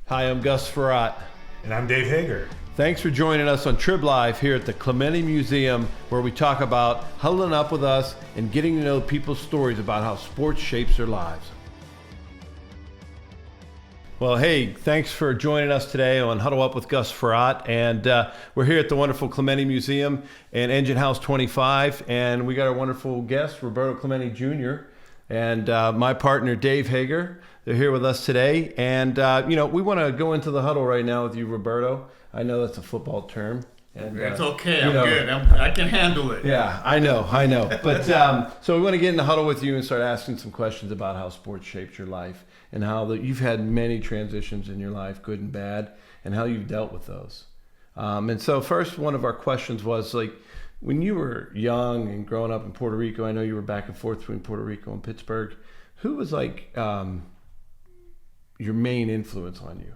Hi, I'm Gus Farrat. And I'm Dave Hager. Thanks for joining us on Trib Live here at the Clemente Museum, where we talk about huddling up with us and getting to know people's stories about how sports shapes their lives. Well, hey, thanks for joining us today on Huddle Up with Gus Farrat. And we're here at the wonderful Clemente Museum in Engine House 25. And we got our wonderful guest, Roberto Clemente Jr., and my partner, Dave Hager. They're here with us today. And, we want to go into the huddle right now with you, Roberto. I know that's a football term. And, it's okay. I'm good. I can handle it. Yeah, I know. But so we want to get in the huddle with you and start asking some questions about how sports shaped your life and how you've had many transitions in your life, good and bad, and how you've dealt with those. And so first, one of our questions was, like, when you were young and growing up in Puerto Rico, I know you were back and forth between Puerto Rico and Pittsburgh. Who was your main influence on you?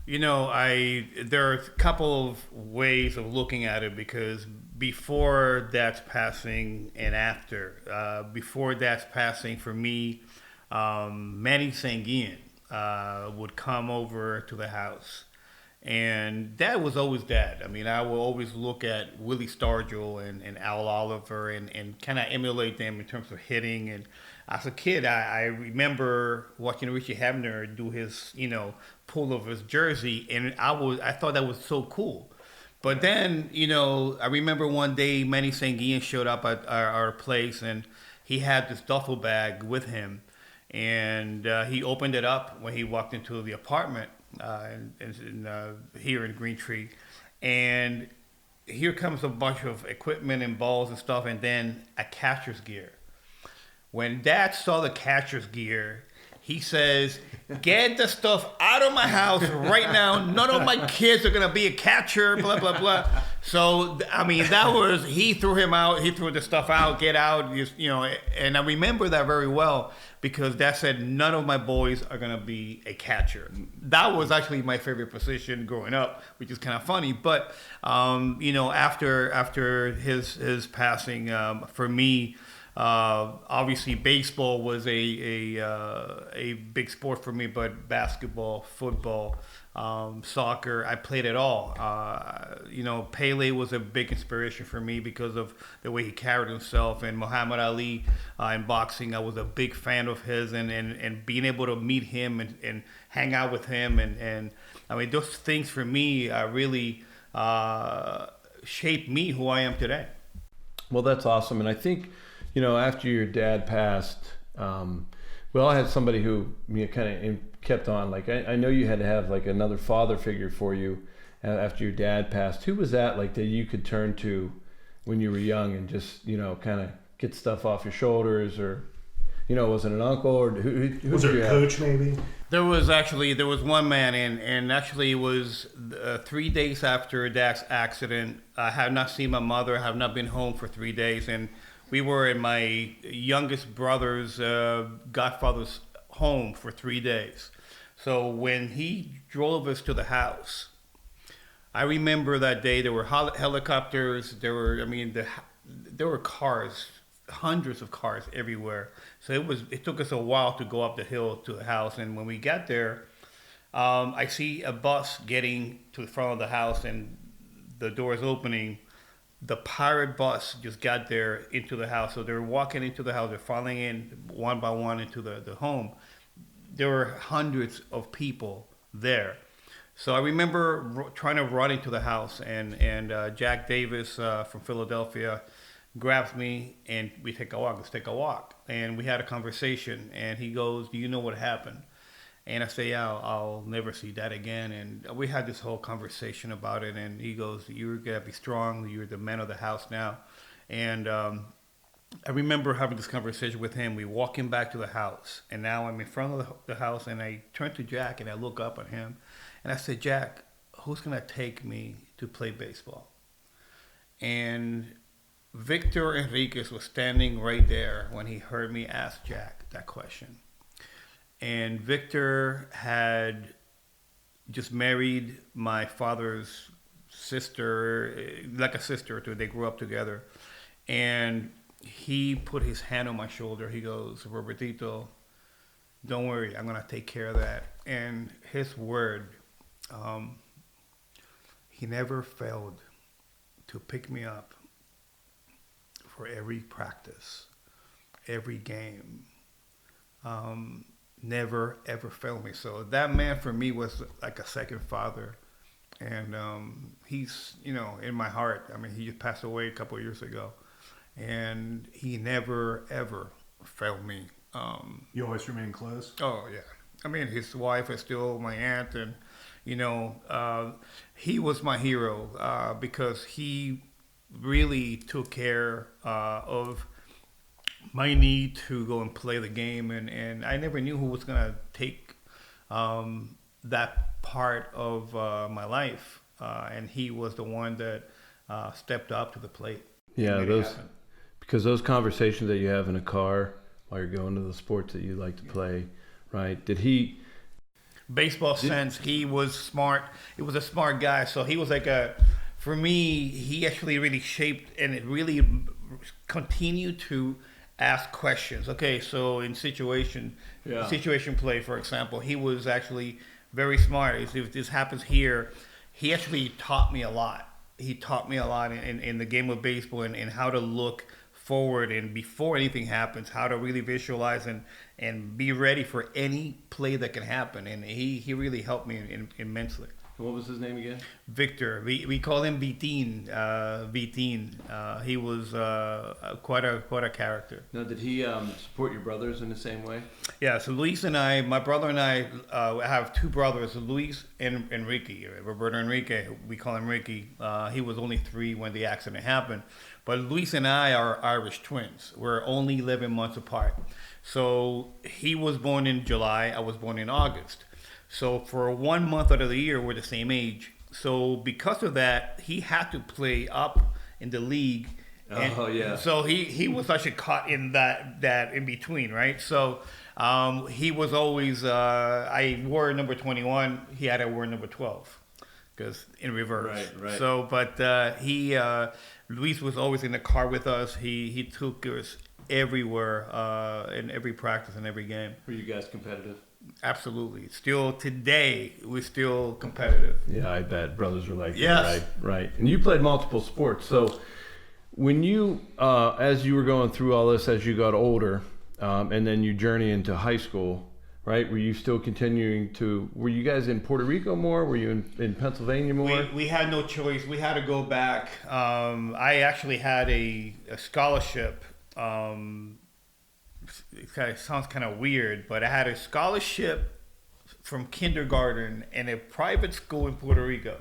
There are a couple of ways of looking at it, because before Dad's passing and after, before Dad's passing for me, Manny Sanguin would come over to the house, and Dad was always Dad. I mean, I will always look at Willie Stargell and Al Oliver and kind of emulate them in terms of hitting. And as a kid, I remember watching Richie Hebner do his, pull of his jersey, and I thought that was so cool. But then, I remember one day Manny Sanguin showed up at our place, and he had this duffel bag with him, and he opened it up when he walked into the apartment here in Green Tree, and here comes a bunch of equipment and balls and stuff, and then a catcher's gear. When Dad saw the catcher's gear, he says, "Get the stuff out of my house right now. None of my kids are going to be a catcher, blah, blah, blah." So, I mean, he threw him out. He threw the stuff out, get out, and I remember that very well, because Dad said, none of my boys are going to be a catcher. That was actually my favorite position growing up, which is kind of funny. But, after his passing, for me, obviously baseball was a big sport for me, but basketball, football, soccer, I played it all. Pele was a big inspiration for me because of the way he carried himself, and Muhammad Ali in boxing, I was a big fan of his, and being able to meet him and hang out with him, and I mean, those things for me really shaped me who I am today. Well, that's awesome. And I think, after your dad passed, we all had somebody who kind of kept on. Like, I know you had to have like another father figure for you after your dad passed. Who was that, like, that you could turn to when you were young and just, kind of get stuff off your shoulders? Or, was it an uncle, or who was it a coach maybe? There was one man, and actually it was 3 days after Dad's accident. I have not seen my mother. I have not been home for 3 days, and we were in my youngest brother's godfather's home for 3 days. So when he drove us to the house, I remember that day there were helicopters. There were cars, hundreds of cars everywhere. So it took us a while to go up the hill to the house. And when we got there, I see a bus getting to the front of the house, and the doors opening. The pirate bus just got there into the house. So they were walking into the house. They're filing in one by one into the home. There were hundreds of people there. So I remember trying to run into the house, and Jack Davis from Philadelphia grabs me, and we take a walk. Let's take a walk. And we had a conversation, and he goes, "Do you know what happened?" And I say, "Yeah, I'll never see that again." And we had this whole conversation about it. And he goes, "You're going to be strong. You're the man of the house now." And I remember having this conversation with him. We walk him back to the house. And now I'm in front of the house. And I turn to Jack and I look up at him. And I said, "Jack, who's going to take me to play baseball?" And Victor Enriquez was standing right there when he heard me ask Jack that question. And Victor had just married my father's sister, like a sister or two. They grew up together. And he put his hand on my shoulder. He goes, "Robertito, don't worry, I'm gonna take care of that. And his word, he never failed to pick me up for every practice, every game. Never ever failed me. So that man for me was like a second father, and he's in my heart. I mean, he just passed away a couple of years ago, and he never ever failed me. You always remain close? Oh yeah. I mean, his wife is still my aunt, and he was my hero because he really took care of my need to go and play the game, and I never knew who was gonna take that part of my life, and he was the one that stepped up to the plate. Yeah, because those conversations that you have in a car while you're going to the sports that you like to play, right? Did he? Baseball sense, he was smart. He was a smart guy, so he was like for me, he actually really shaped and it really continued to ask questions. Okay, so in situation play, for example, he was actually very smart. If this happens here, he actually taught me a lot. He taught me a lot in the game of baseball and how to look forward and before anything happens, how to really visualize and be ready for any play that can happen. And he really helped me immensely. What was his name again? Victor. We call him Vitin. He was quite a character. Now, did he support your brothers in the same way? Yeah. So Luis and I, my brother and I, have two brothers, Luis and Enrique. Roberto Enrique. We call him Ricky. He was only 3 when the accident happened. But Luis and I are Irish twins. We're only 11 months apart. So he was born in July. I was born in August. So for 1 month out of the year, we're the same age. So because of that, he had to play up in the league. Oh, yeah. So he was actually caught in that in between, right? So he was always, I wore number 21. He had to wear number 12 because in reverse. Right. So, but Luis was always in the car with us. He took us everywhere in every practice and every game. Were you guys competitive? Absolutely. Still today, we're still competitive. Yeah, I bet brothers are like Yes. that, right. And you played multiple sports. So when you, as you were going through all this, as you got older, and then you journey into high school, right? Were you still continuing to? Were you guys in Puerto Rico more? Were you in Pennsylvania more? We had no choice. We had to go back. I actually had a scholarship. It sounds kind of weird, but I had a scholarship from kindergarten in a private school in Puerto Rico.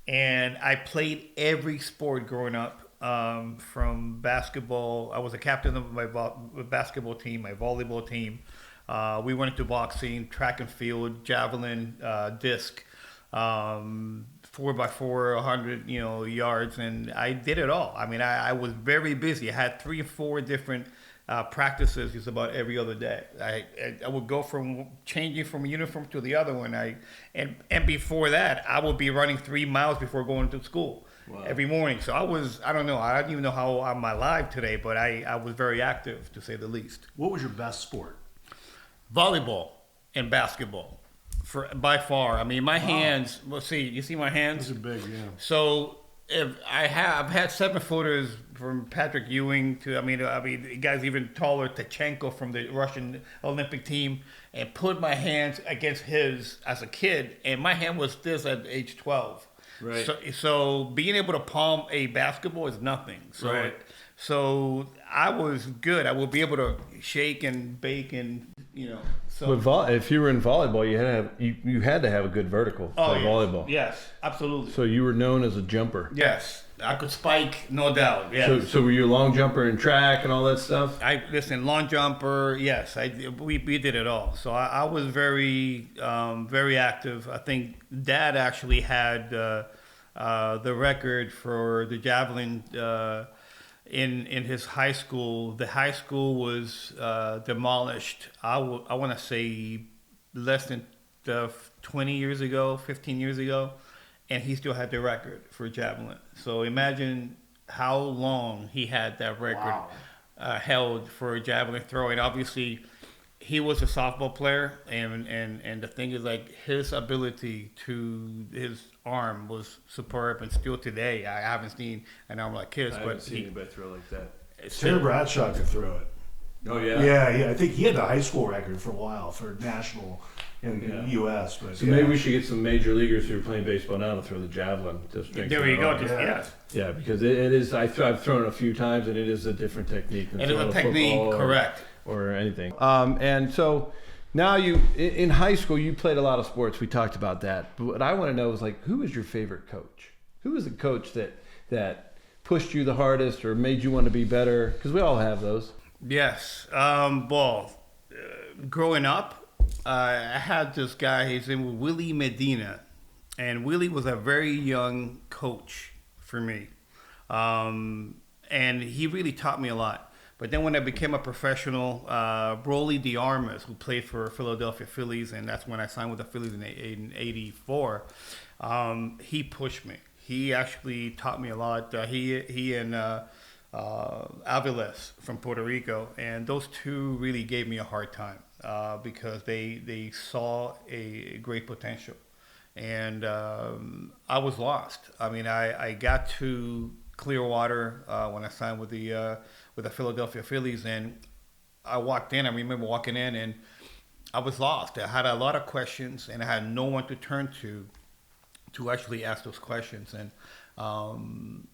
And I played every sport growing up, from basketball. I was a captain of my basketball team, my volleyball team. We went into boxing, track and field, javelin, disc, 4x4, 100, yards. And I did it all. I mean, I was very busy. I had 3 or 4 different practices just about every other day. I would go from changing from a uniform to the other one. And before that, I would be running 3 miles before going to school every morning. So I don't even know how I'm alive today, but I was very active, to say the least. What was your best sport? Volleyball and basketball, by far. I mean, my hands. Well, you see my hands? Those are big, yeah. So if I've had 7-footers from Patrick Ewing to, I mean, guys even taller, Tachenko from the Russian Olympic team, and put my hands against his as a kid, and my hand was this at age 12. Right. So being able to palm a basketball is nothing. So Right. So I was good. I would be able to shake and bake and So But if you were in volleyball, you had to have a good vertical for volleyball. Yes, absolutely. So you were known as a jumper. Yes, I could spike, no doubt. Yes. So were you a long jumper in track and all that stuff? Long jumper. Yes, we did it all. So I was very very active. I think Dad actually had the record for the javelin. In his high school. The high school was demolished, I want to say less than 20 years ago, 15 years ago, and he still had the record for javelin. So imagine how long he had that record held for javelin throwing. Obviously, he was a softball player, and the thing is, like, his ability to his arm was superb, and still today I haven't seen an arm like his. I haven't seen anybody throw like that. Terry Bradshaw could throw it. Oh yeah. Yeah. I think he had the high school record for a while for national in the U.S. But So maybe we should get some major leaguers who are playing baseball now to throw the javelin. There you go. Yes. Yeah, because it is. I've thrown it a few times, and it is a different technique. Than It is a technique, correct. Or anything. And so now in high school you played a lot of sports. We talked about that. But what I want to know is, like, who was your favorite coach? Who was the coach that pushed you the hardest or made you want to be better? Because we all have those. Yes. Growing up, I had this guy. His name was Willie Medina, and Willie was a very young coach for me, and he really taught me a lot. But then when I became a professional, Broly DeArmas, who played for Philadelphia Phillies, and that's when I signed with the Phillies in '84, he pushed me. He actually taught me a lot. He and Aviles from Puerto Rico, and those two really gave me a hard time because they saw a great potential, and I was lost. I mean, I got to Clearwater when I signed with the Philadelphia Phillies, and I walked in. I remember walking in, and I was lost. I had a lot of questions, and I had no one to turn to actually ask those questions. And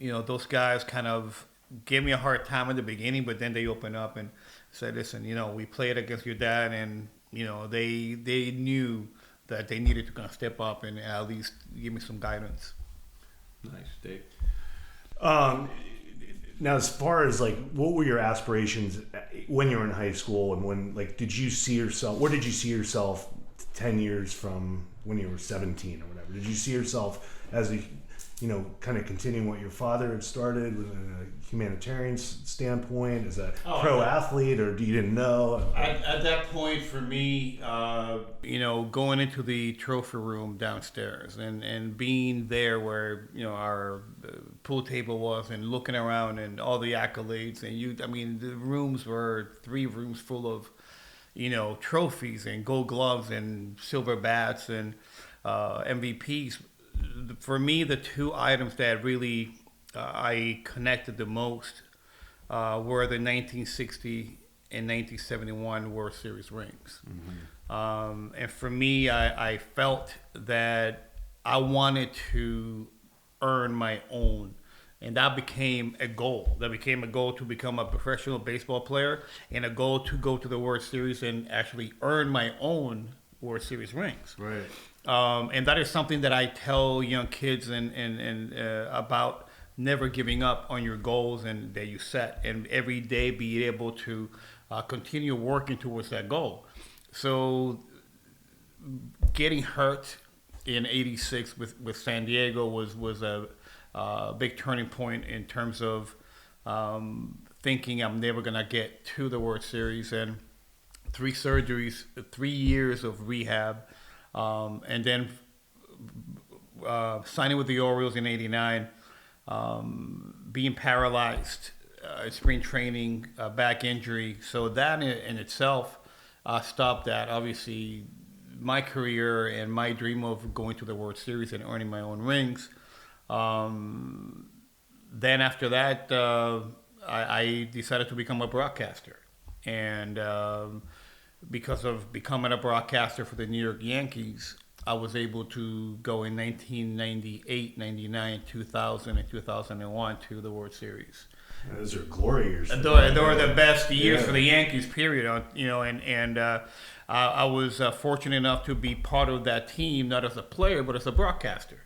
those guys kind of gave me a hard time in the beginning, but then they opened up and said, "Listen, we played against your dad, and they knew that they needed to kind of step up and at least give me some guidance." Nice, Dave. Now, as far as, like, what were your aspirations when you were in high school, and when, like, did you see yourself? Where did you see yourself 10 years from when you were 17 or whatever? Did you see yourself as a, kind of continuing what your father had started with a humanitarian standpoint, as a pro athlete, or you didn't know? At that point, for me, going into the trophy room downstairs and being there where our pool table was, and looking around and all the accolades, and the rooms were 3 rooms full of trophies and gold gloves and silver bats and MVPs. For me, the 2 items that really I connected the most were the 1960 and 1971 World Series rings. Mm-hmm. And for me, I felt that I wanted to earn my own. And that became a goal. That became a goal to become a professional baseball player, and a goal to go to the World Series and actually earn my own World Series rings. Right. And that is something that I tell young kids and about never giving up on your goals and that you set, and every day be able to continue working towards that goal. So getting hurt in '86 with San Diego was a big turning point in terms of thinking I'm never going to get to the World Series, and 3 surgeries, 3 years of rehab, and then signing with the Orioles in '89, being paralyzed, spring training, back injury. So that in itself stopped that. Obviously, my career and my dream of going to the World Series and earning my own rings. Then after that, I decided to become a broadcaster. And because of becoming a broadcaster for the New York Yankees, I was able to go in 1998, 99, 2000, and 2001 to the World Series. Those are glory years. They were the best years for the Yankees, period. I was fortunate enough to be part of that team, not as a player, but as a broadcaster.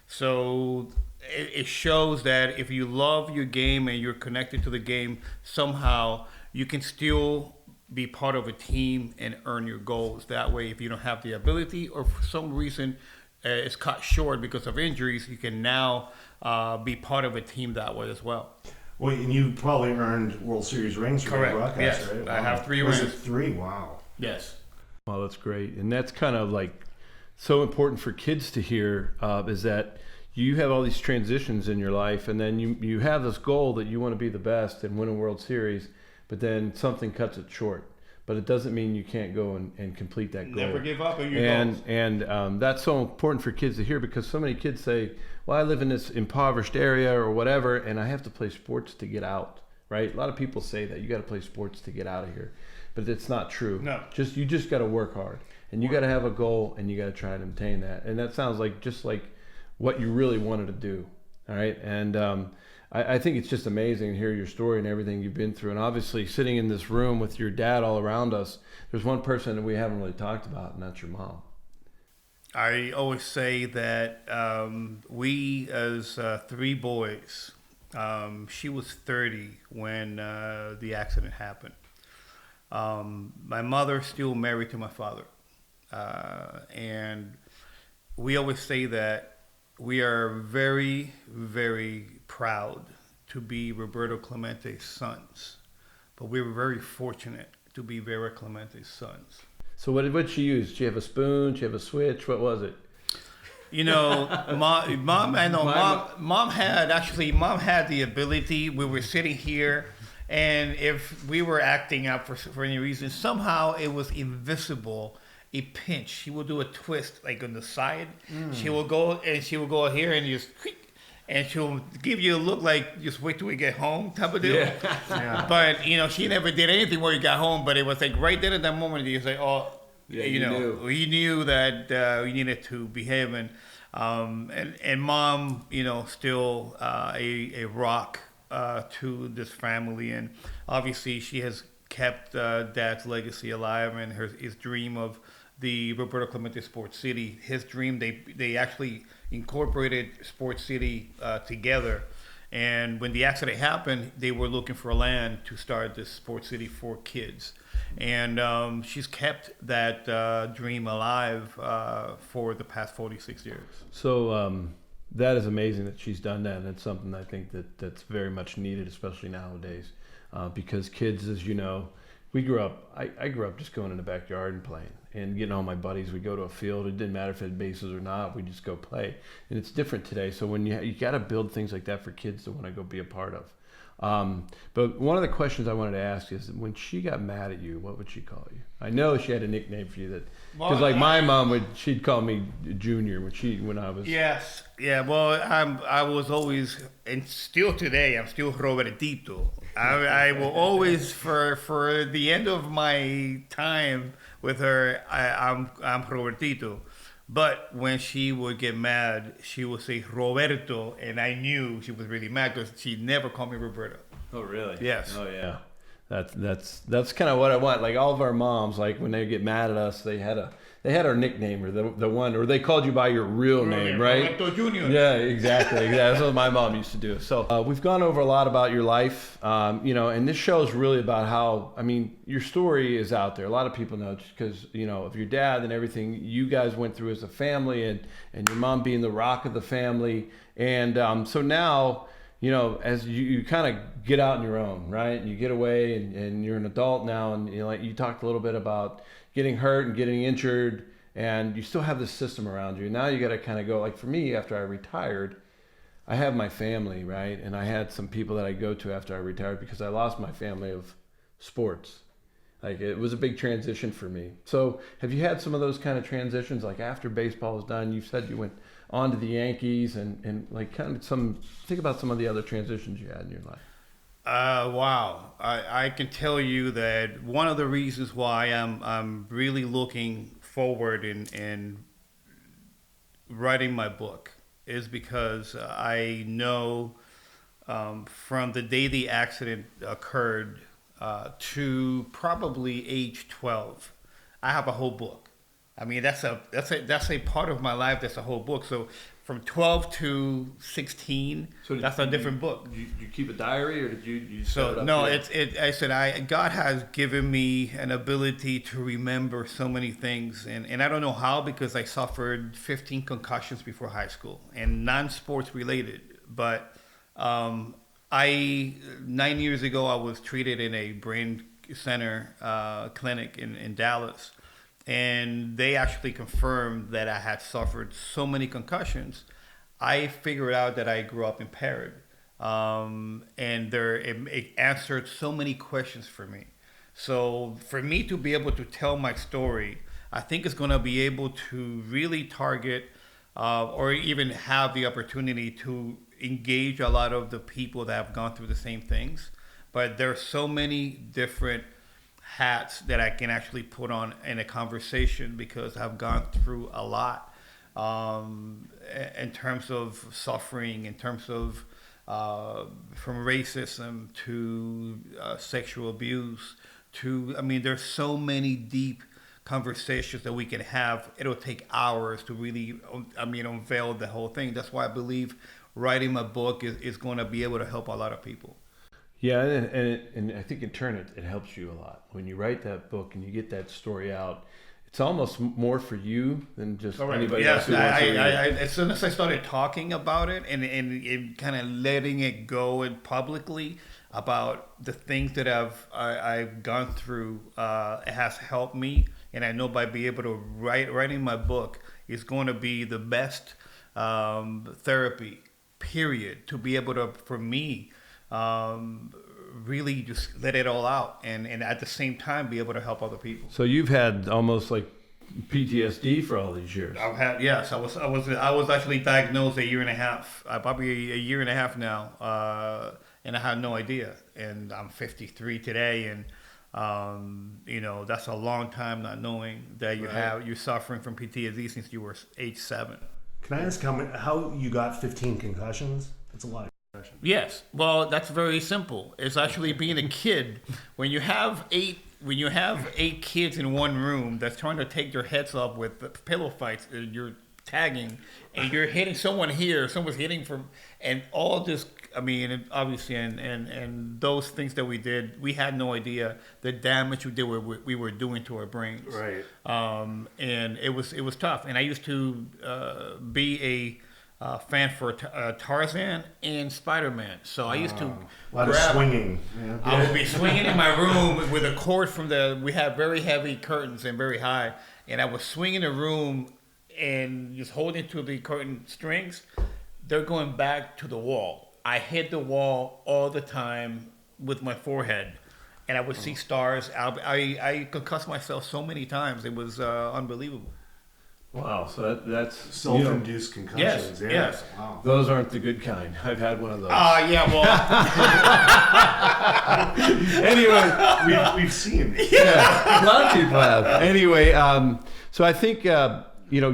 So it shows that if you love your game and you're connected to the game, somehow you can still be part of a team and earn your goals. That way, if you don't have the ability or for some reason it's cut short because of injuries, you can now be part of a team that way as well. Well, and you probably earned World Series rings for the broadcast, yes. right? Wow. I have 3 rings. rings. Was it 3? Wow. Yes. Well, that's great. And that's kind of like so important for kids to hear, is that you have all these transitions in your life, and then you have this goal that you want to be the best and win a World Series, but then something cuts it short. but it doesn't mean you can't go and complete that goal. Never give up on your goals. And that's so important for kids to hear, because so many kids say, well, I live in this impoverished area or whatever, and I have to play sports to get out, right? A lot of people say that you got to play sports to get out of here, but it's not true. No. You just got to work hard, and you got to have a goal, and you got to try to obtain that. And that sounds like just like what you really wanted to do. All right. And I think it's just amazing to hear your story and everything you've been through. And obviously, sitting in this room with your dad all around us, there's one person that we haven't really talked about, and that's your mom. I always say that we, as three boys, she was 30 when the accident happened. My mother still married to my father. And we always say that we are very, very proud to be Roberto Clemente's sons, but we were very fortunate to be Vera Clemente's sons. So what did she use? Did she have a spoon? Did she have a switch? What was it? You know, mom had the ability. We were sitting here, and if we were acting out for any reason, somehow it was invisible. A pinch. She will do a twist like on the side. She will go here and just and she'll give you a look like just wait till we get home type of deal. Yeah. But she never did anything when we got home. But it was like right there at that moment you say, oh, yeah, we knew that we needed to behave, and mom, still a rock to this family, and obviously she has kept dad's legacy alive and his dream of the Roberto Clemente Sports City. His dream, they actually incorporated Sports City together. And when the accident happened, they were looking for land to start this Sports City for kids. And she's kept that dream alive for the past 46 years. So that is amazing that she's done that. And it's something I think that's very much needed, especially nowadays. Because kids, as you know, we grew up, I grew up just going in the backyard and playing and getting all my buddies. We'd go to a field. It didn't matter if it had bases or not. We'd just go play. And it's different today. So when you got to build things like that for kids to want to go be a part of. But one of the questions I wanted to ask is, when she got mad at you, what would she call you? I know she had a nickname for you, because like my mom she'd call me Junior when I was. Yes. Yeah. Well, I was always, and still today, I'm still Robertito. I will always, for the end of my time with her, I'm Robertito. But when she would get mad, she would say Roberto, and I knew she was really mad because she never called me Roberto. Oh, really? Yes. Oh, yeah. That's kind of what I want. Like all of our moms, like when they get mad at us, they had our nickname, or the one, or they called you by your real name, right? Roberto Jr. Yeah, exactly. That's what my mom used to do. So we've gone over a lot about your life, and this show is really about how, your story is out there. A lot of people know just because, of your dad and everything you guys went through as a family, and your mom being the rock of the family. And so now, as you kind of get out on your own, right? And you get away and you're an adult now, and like you talked a little bit about getting hurt and getting injured, and you still have this system around you. Now you got to kind of go, like for me, after I retired, I have my family, right? And I had some people that I go to after I retired because I lost my family of sports. Like it was a big transition for me. So have you had some of those kind of transitions, like after baseball was done, you said you went on to the Yankees, and like kind of think about some of the other transitions you had in your life. Wow. I can tell you that one of the reasons why I'm really looking forward in writing my book is because I know from the day the accident occurred to probably age 12, I have a whole book. That's a part of my life. That's a whole book. So from 12 to 16, that's a different book. Did you keep a diary, or did you set it up? No, I said God has given me an ability to remember so many things, and I don't know how, because I suffered 15 concussions before high school, and non-sports related. But 9 years ago, I was treated in a brain center clinic in Dallas. And they actually confirmed that I had suffered so many concussions. I figured out that I grew up impaired. And it answered so many questions for me. So for me to be able to tell my story, I think it's going to be able to really target or even have the opportunity to engage a lot of the people that have gone through the same things. But there are so many different hats that I can actually put on in a conversation because I've gone through a lot in terms of suffering, in terms of from racism to sexual abuse to, I mean, there's so many deep conversations that we can have. It'll take hours to really, I mean, unveil the whole thing. That's why I believe writing my book is going to be able to help a lot of people. Yeah, and I think in turn it helps you a lot. When you write that book and you get that story out, it's almost more for you than just anybody else who wants to read it. As soon as I started talking about it and kind of letting it go and publicly about the things that I've gone through, it has helped me. And I know by being able to writing my book is going to be the best therapy, period, to be able to, for me, really just let it all out and at the same time be able to help other people. So you've had almost like PTSD for all these years. I've had, yes, I was actually diagnosed a year and a half, probably a year and a half now, and I had no idea. And I'm 53 today, and you know, that's a long time not knowing that you're suffering from PTSD since you were age 7. Can I ask how you got 15 concussions? That's a lot of concussions. Yes. Well, that's very simple. It's actually being a kid. When you have eight kids in one room that's trying to take their heads off with pillow fights, and you're tagging, and you're hitting someone here, someone's hitting from, and all this. I mean, obviously, and those things that we did, we had no idea the damage we were doing to our brains. Right. And it was tough. And I used to be a fan for Tarzan and Spider-Man. So I used to a lot of swinging. Yeah. I would be swinging in my room with a cord we had very heavy curtains and very high. And I was swinging the room and just holding to the curtain strings. They're going back to the wall. I hit the wall all the time with my forehead, and I would see stars. I concussed myself so many times. It was unbelievable. Wow, so that's self-induced concussions. Yes. Wow. Those aren't the good kind. I've had one of those. Yeah, well. Anyway, we've seen. Yeah, a lot of people have. Anyway, so I think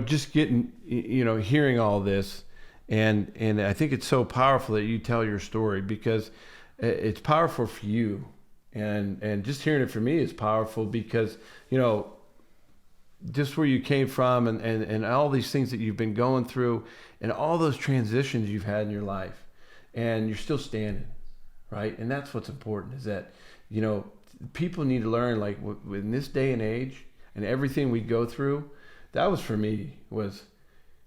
just getting hearing all this. And I think it's so powerful that you tell your story because it's powerful for you. And just hearing it from me is powerful because, just where you came from and all these things that you've been going through and all those transitions you've had in your life. And you're still standing, right? And that's what's important is that, people need to learn, like, in this day and age and everything we go through, that was for me was...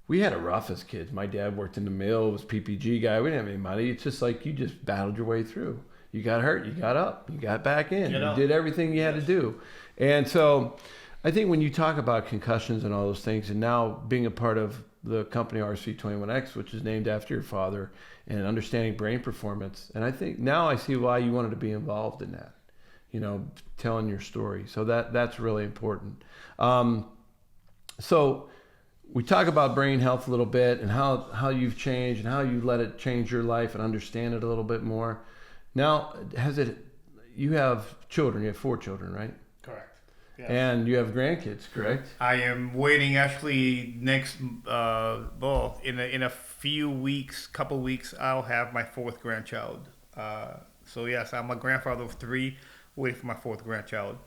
We had it rough as kids. My dad worked in the mill, was PPG guy. We didn't have any money. It's just like you just battled your way through. You got hurt, you got up, you got back in. You did everything you had to do. And so I think when you talk about concussions and all those things, and now being a part of the company RC21X, which is named after your father, and understanding brain performance, and I think now I see why you wanted to be involved in that, telling your story. So that's really important. So we talk about brain health a little bit and how you've changed and how you let it change your life and understand it a little bit more. Now, you have children, you have 4 children, right? Correct. Yes. And you have grandkids, correct? I am waiting actually next, in a few weeks, couple weeks, I'll have my 4th grandchild. So yes, I'm a grandfather of 3, waiting for my 4th grandchild.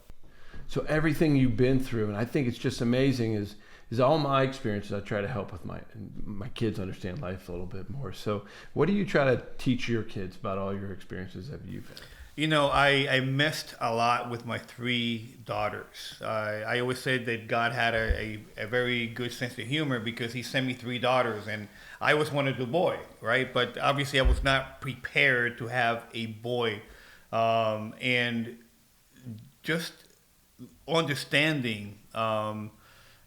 So everything you've been through, and I think it's just amazing, is all my experiences. I try to help with my kids understand life a little bit more. So what do you try to teach your kids about all your experiences that you've had? I missed a lot with my 3 daughters. I always said that God had a very good sense of humor because he sent me 3 daughters and I always wanted a boy, right? But obviously I was not prepared to have a boy. And just understanding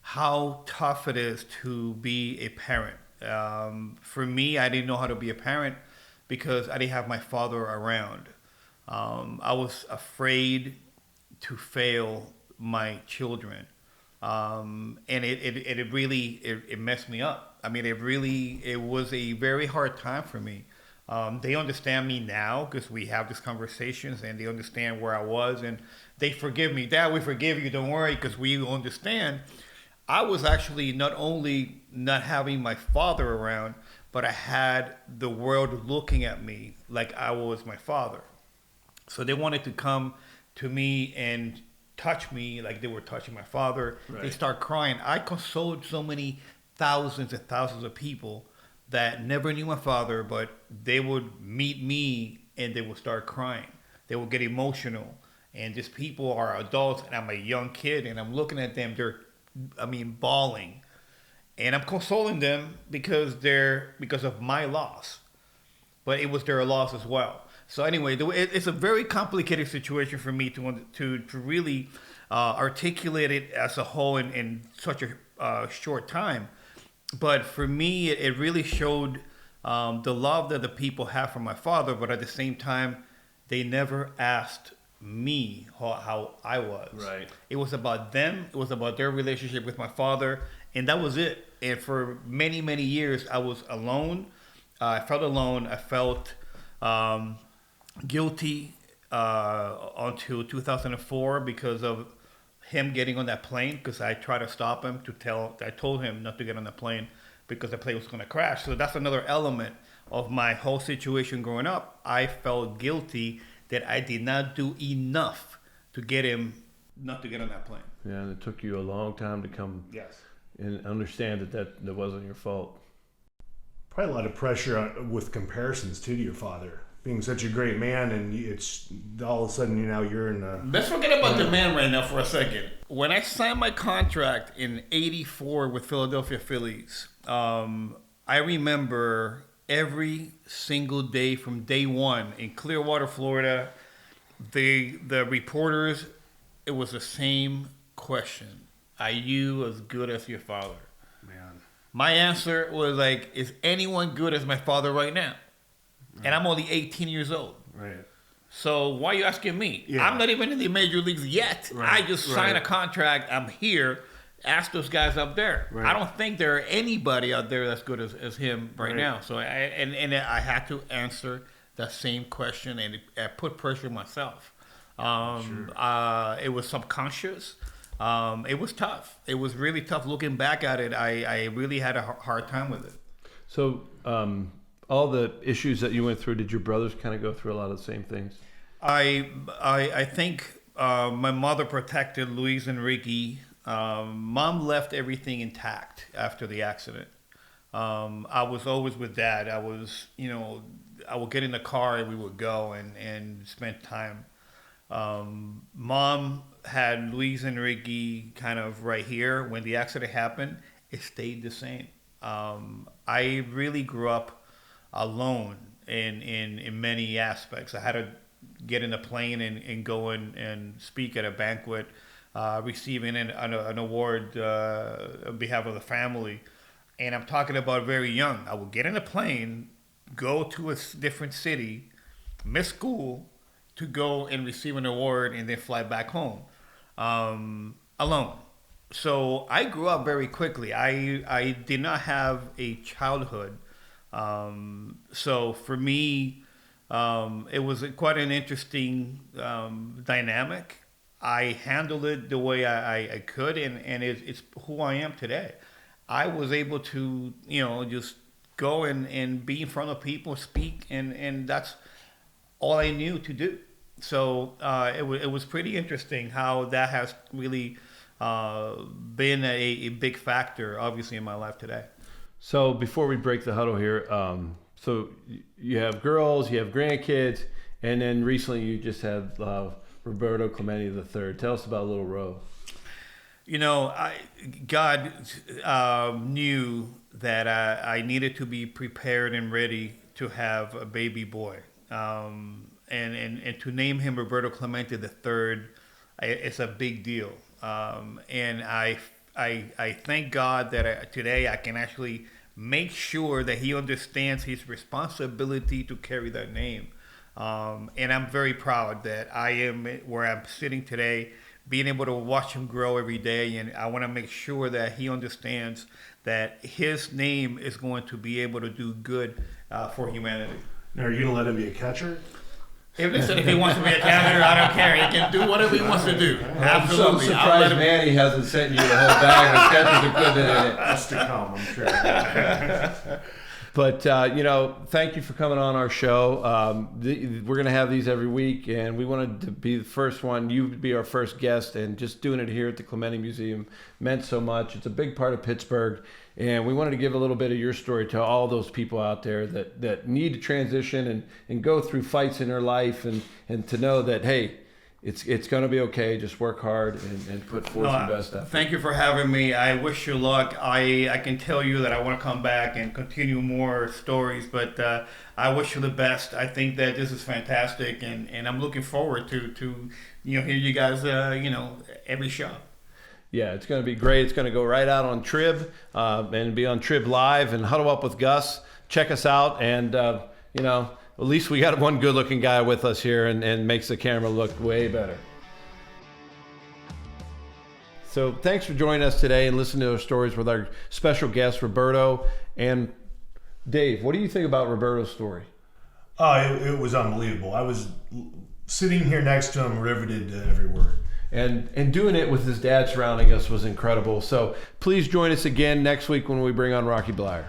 how tough it is to be a parent. For me, I didn't know how to be a parent because I didn't have my father around. I was afraid to fail my children. And it really messed me up. I mean, it was a very hard time for me. They understand me now because we have these conversations, and they understand where I was, and they forgive me. Dad, we forgive you. Don't worry, because we understand. I was actually not only not having my father around, but I had the world looking at me like I was my father. So they wanted to come to me and touch me like they were touching my father. Right. They start crying. I consoled so many thousands and thousands of people that never knew my father, but they would meet me and they would start crying. They would get emotional. And these people are adults, and I'm a young kid, and I'm looking at them. They're bawling, and I'm consoling them because of my loss, but it was their loss as well. So anyway, it's a very complicated situation for me to really articulate it as a whole in such a short time. But for me, it really showed the love that the people have for my father, but at the same time, they never asked me how I was. Right. It was about them. It was about their relationship with my father, and that was it. And for many, many years, I was alone. I felt alone. I felt guilty until 2004 because of him getting on that plane, because I tried to stop him. I told him not to get on the plane because the plane was going to crash. So that's another element of my whole situation growing up. I felt guilty that I did not do enough to get him not to get on that plane. Yeah, and it took you a long time to come and understand that wasn't your fault. Probably a lot of pressure with comparisons too to your father being such a great man, and it's all of a sudden you're in a... Let's forget about the man right now for a second. When I signed my contract in '84 with Philadelphia Phillies, I remember every single day from day one in Clearwater, Florida, the reporters, it was the same question. Are you as good as your father? Man. My answer was like, is anyone good as my father right now? Right. And I'm only 18 years old. Right. So why are you asking me? Yeah. I'm not even in the major leagues yet. Right. I just signed a contract. I'm here. Ask those guys up there. Right. I don't think there are anybody out there that's good as him right now. So I had to answer the same question, and it put pressure on myself. It was subconscious. It was tough. It was really tough. Looking back at it, I really had a hard time with it. So all the issues that you went through, did your brothers kind of go through a lot of the same things? I think my mother protected Luis Enrique. Mom left everything intact after the accident. I was always with Dad. I would get in the car and we would go and spend time. Mom had Luis Enrique kind of right here. When the accident happened, it stayed the same. I really grew up alone in many aspects. I had to get in a plane and go and speak at a banquet, receiving an award on behalf of the family. And I'm talking about very young. I would get in a plane, go to a different city, miss school to go and receive an award, and then fly back home alone. So I grew up very quickly. I did not have a childhood. So for me, it was quite an interesting dynamic. I handled it the way I could, and it's who I am today. I was able to, just go and be in front of people, speak, and that's all I knew to do. So it was pretty interesting how that has really been a big factor, obviously, in my life today. So before we break the huddle here, so you have girls, you have grandkids, and then recently you just had Roberto Clemente III. Tell us about little Ro. God knew that I needed to be prepared and ready to have a baby boy. And to name him Roberto Clemente III, it's a big deal. And I thank God that today I can actually make sure that he understands his responsibility to carry that name. And I'm very proud that I am where I'm sitting today, being able to watch him grow every day. And I want to make sure that he understands that his name is going to be able to do good for humanity. Now, are you going to let him be a catcher? If he wants to be a catcher, I don't care. He can do whatever he wants to do. Absolutely. I'm surprised Manny hasn't sent you the whole bag of catcher's equipment in it. That's to come, I'm sure. But, thank you for coming on our show. We're going to have these every week, and we wanted to be the first one. You would be our first guest, and just doing it here at the Clemente Museum meant so much. It's a big part of Pittsburgh, and we wanted to give a little bit of your story to all those people out there that need to transition and go through fights in their life, and to know that, hey, it's going to be okay. Just work hard and put forth your best effort. Thank you for having me. I wish you luck. I can tell you that I want to come back and continue more stories, but I wish you the best. I think that this is fantastic, and I'm looking forward to hear you guys every show. Yeah, it's going to be great. It's going to go right out on Trib and be on Trib Live and Huddle Up with Gus. Check us out, and at least we got one good-looking guy with us here and makes the camera look way better. So thanks for joining us today and listening to our stories with our special guests, Roberto and Dave. What do you think about Roberto's story? Oh, it was unbelievable. I was sitting here next to him, riveted to every word. And doing it with his dad surrounding us was incredible. So please join us again next week when we bring on Rocky Blyer.